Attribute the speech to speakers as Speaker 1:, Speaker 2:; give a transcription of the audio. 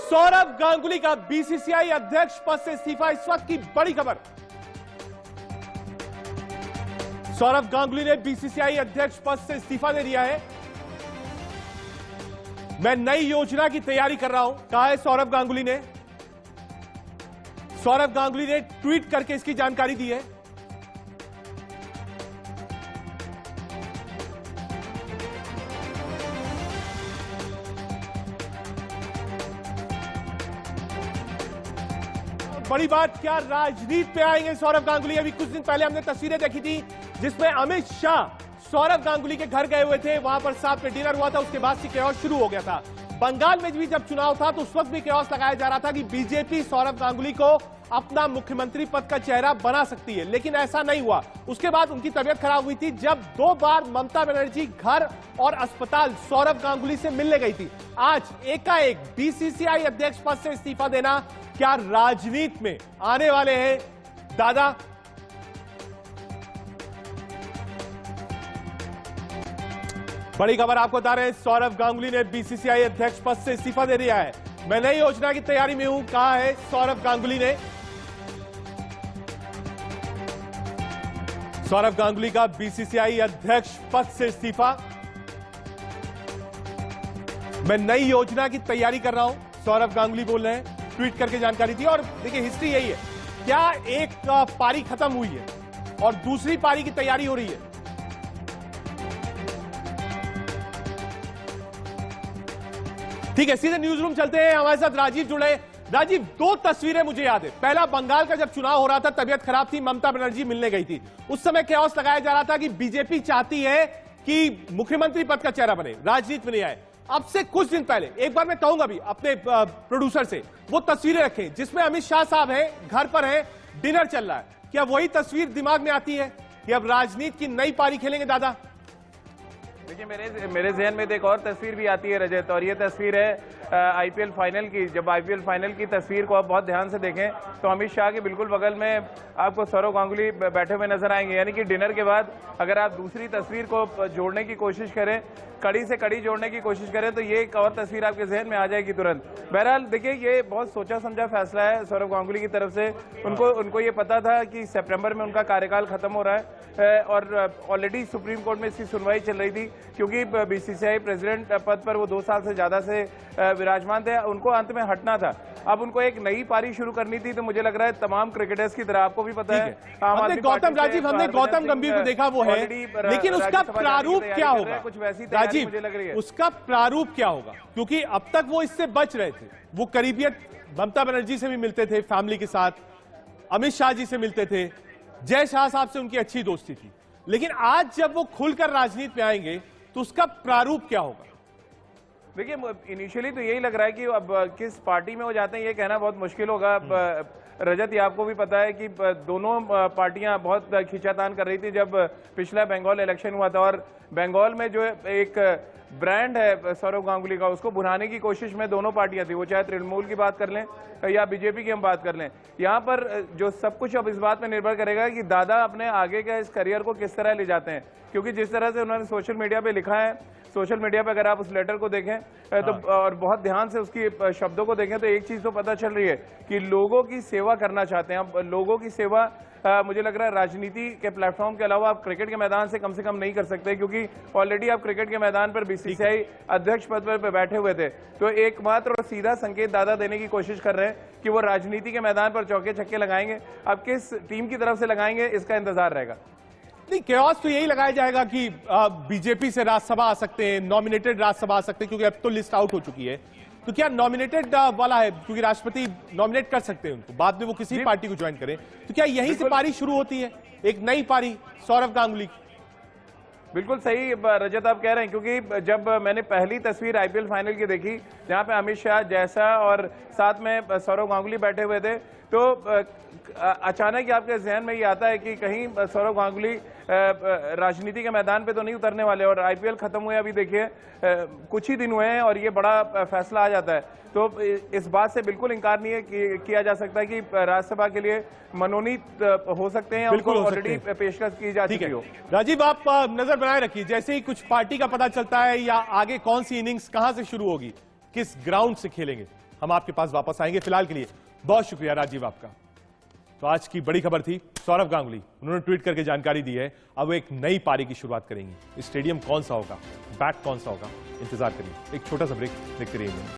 Speaker 1: सौरव गांगुली का बीसीसीआई अध्यक्ष पद से इस्तीफा, इस वक्त की बड़ी खबर। सौरव गांगुली ने बीसीसीआई अध्यक्ष पद से इस्तीफा दे दिया है। मैं नई योजना की तैयारी कर रहा हूं, कहा है सौरव गांगुली ने। सौरव गांगुली ने ट्वीट करके इसकी जानकारी दी है। बड़ी बात, क्या राजनीति पे आएंगे सौरव गांगुली? अभी कुछ दिन पहले हमने तस्वीरें देखी थी जिसमें अमित शाह सौरव गांगुली के घर गए हुए थे, वहां पर साथ में डिनर हुआ था, उसके बाद से केओस शुरू हो गया था। बंगाल में भी जब चुनाव था तो उस वक्त भी केओस लगाया जा रहा था कि बीजेपी सौरव गांगुली को अपना मुख्यमंत्री पद का चेहरा बना सकती है, लेकिन ऐसा नहीं हुआ। उसके बाद उनकी तबीयत खराब हुई थी, जब 2 बार ममता बनर्जी घर और अस्पताल सौरव गांगुली से मिलने गई थी। आज एकाएक बीसीसीआई अध्यक्ष पद से इस्तीफा देना, क्या राजनीति में आने वाले हैं दादा? बड़ी खबर आपको बता रहे हैं, सौरव गांगुली ने बीसीसीआई अध्यक्ष पद से इस्तीफा दे दिया है। मैं नई योजना की तैयारी में हूं, कहा है सौरव गांगुली ने। सौरव गांगुली का बीसीसीआई अध्यक्ष पद से इस्तीफा, मैं नई योजना की तैयारी कर रहा हूं, सौरव गांगुली बोल रहे हैं। ट्वीट करके जानकारी दी। और देखिए हिस्ट्री यही है, क्या एक पारी खत्म हुई है और दूसरी पारी की तैयारी हो रही है। ठीक है, सीधे न्यूज रूम चलते हैं, हमारे साथ राजीव जुड़े। राजीव, 2 तस्वीरें मुझे याद है। पहला, बंगाल का जब चुनाव हो रहा था, तबियत खराब थी, ममता बनर्जी मिलने गई थी, उस समय केओस लगाया जा रहा था कि बीजेपी चाहती है कि मुख्यमंत्री पद का चेहरा बने, राजनीति में नहीं आए। अब से कुछ दिन पहले, एक बार मैं कहूंगा भी अपने प्रोड्यूसर से, वो तस्वीरें रखें जिसमें अमित शाह साहब हैं, घर पर हैं, डिनर चल रहा है। क्या वही तस्वीर दिमाग में आती है कि अब राजनीति की नई पारी खेलेंगे दादा?
Speaker 2: देखिए, मेरे जहन में एक और तस्वीर भी आती है रजत, और ये तस्वीर है आईपीएल फाइनल की। जब आईपीएल फाइनल की तस्वीर को आप बहुत ध्यान से देखें तो अमित शाह के बिल्कुल बगल में आपको सौरव गांगुली बैठे हुए नजर आएंगे। यानी कि डिनर के बाद अगर आप दूसरी तस्वीर को जोड़ने की कोशिश करें, कड़ी से कड़ी जोड़ने की कोशिश करें, तो ये एक और तस्वीर आपके जहन में आ जाएगी तुरंत। बहरहाल देखिए, ये बहुत सोचा समझा फैसला है सौरव गांगुली की तरफ से। उनको ये पता था कि सितंबर में उनका कार्यकाल खत्म हो रहा है और ऑलरेडी सुप्रीम कोर्ट में इसकी सुनवाई चल रही थी, क्योंकि बीसीसीआई प्रेसिडेंट पद पर वो 2 साल से ज्यादा से विराजमान थे। उनको अंत में हटना था, अब उनको एक नई पारी शुरू करनी थी। तो मुझे लग रहा है तमाम क्रिकेटर्स की तरह, आपको भी पता है,
Speaker 1: हमने गौतम गंभीर को देखा, वो है, लेकिन उसका प्रारूप क्या होगा?
Speaker 2: कुछ वैसी
Speaker 1: राजीव,
Speaker 2: मुझे लग रही है
Speaker 1: उसका प्रारूप क्या होगा? क्योंकि अब तक वो इससे बच रहे थे, वो करीबियत ममता बनर्जी से भी मिलते थे, फैमिली के साथ अमित शाह जी से मिलते थे, जय शाह साहब से उनकी अच्छी दोस्ती थी, लेकिन आज जब वो खुलकर राजनीति में आएंगे तो उसका प्रारूप क्या होगा?
Speaker 2: देखिए, इनिशियली तो यही लग रहा है कि अब किस पार्टी में वो जाते हैं ये कहना बहुत मुश्किल होगा। रजत, ये आपको भी पता है कि दोनों पार्टियां बहुत खींचातान कर रही थी जब पिछला बंगाल इलेक्शन हुआ था, और बंगाल में जो एक ब्रांड है सौरव गांगुली का, उसको बुनाने की कोशिश में दोनों पार्टियां थी, वो चाहे तृणमूल की बात कर लें या बीजेपी की हम बात कर लें। यहाँ पर जो सब कुछ अब इस बात में निर्भर करेगा कि दादा अपने आगे के इस करियर को किस तरह ले जाते हैं, क्योंकि जिस तरह से उन्होंने सोशल मीडिया पे लिखा है, सोशल मीडिया पे अगर आप उस लेटर को देखें तो और बहुत ध्यान से उसकी शब्दों को देखें तो एक चीज तो पता चल रही है कि लोगों की सेवा करना चाहते हैं। अब लोगों की सेवा मुझे लग रहा है राजनीति के प्लेटफॉर्म के अलावा आप क्रिकेट के मैदान से कम नहीं कर सकते, क्योंकि ऑलरेडी आप क्रिकेट के मैदान पर बीसीसीआई अध्यक्ष पद पर बैठे हुए थे। तो एकमात्र और सीधा संकेत दादा देने की कोशिश कर रहे हैं कि वो राजनीति के मैदान पर चौके छक्के लगाएंगे। अब किस टीम की तरफ से लगाएंगे इसका इंतजार रहेगा।
Speaker 1: नहीं, केओस तो यही लगाया जाएगा कि बीजेपी से राज्यसभा आ सकते हैं, नॉमिनेटेड राज्यसभा आ सकते हैं, क्योंकि अब तो लिस्ट आउट हो चुकी है। तो क्या नॉमिनेटेड वाला है, क्योंकि राष्ट्रपति नॉमिनेट कर सकते हैं उनको, बाद में वो किसी पार्टी को ज्वाइन करें, तो क्या यहीं से पारी शुरू होती है, एक नई पारी सौरव गांगुली की?
Speaker 2: बिल्कुल सही रजत आप कह रहे हैं, क्योंकि जब मैंने पहली तस्वीर आईपीएल फाइनल की देखी जहां पे अमित शाह, जैसा और साथ में सौरव गांगुली बैठे हुए थे, तो अचानक आपके जहन में ये आता है कि कहीं सौरव गांगुली राजनीति के मैदान पे तो नहीं उतरने वाले। और आईपीएल खत्म हुए अभी देखिए कुछ ही दिन हुए हैं और ये बड़ा फैसला आ जाता है, तो इस बात से बिल्कुल इंकार नहीं है कि किया जा सकता है कि राज्यसभा के लिए मनोनीत हो सकते हैं, बिल्कुल ऑलरेडी पेशकश की जा चुकी हो।
Speaker 1: राजीव, आप नजर बनाए रखिए, जैसे ही कुछ पार्टी का पता चलता है या आगे कौन सी इनिंग्स कहां से शुरू होगी, किस ग्राउंड से खेलेंगे, हम आपके पास वापस आएंगे। फिलहाल के लिए बहुत शुक्रिया राजीव आपका। तो आज की बड़ी खबर थी सौरव गांगुली, उन्होंने ट्वीट करके जानकारी दी है अब वो एक नई पारी की शुरुआत करेंगे। स्टेडियम कौन सा होगा, बैट कौन सा होगा, इंतजार करिए। एक छोटा सा ब्रेक, देखते रहिए।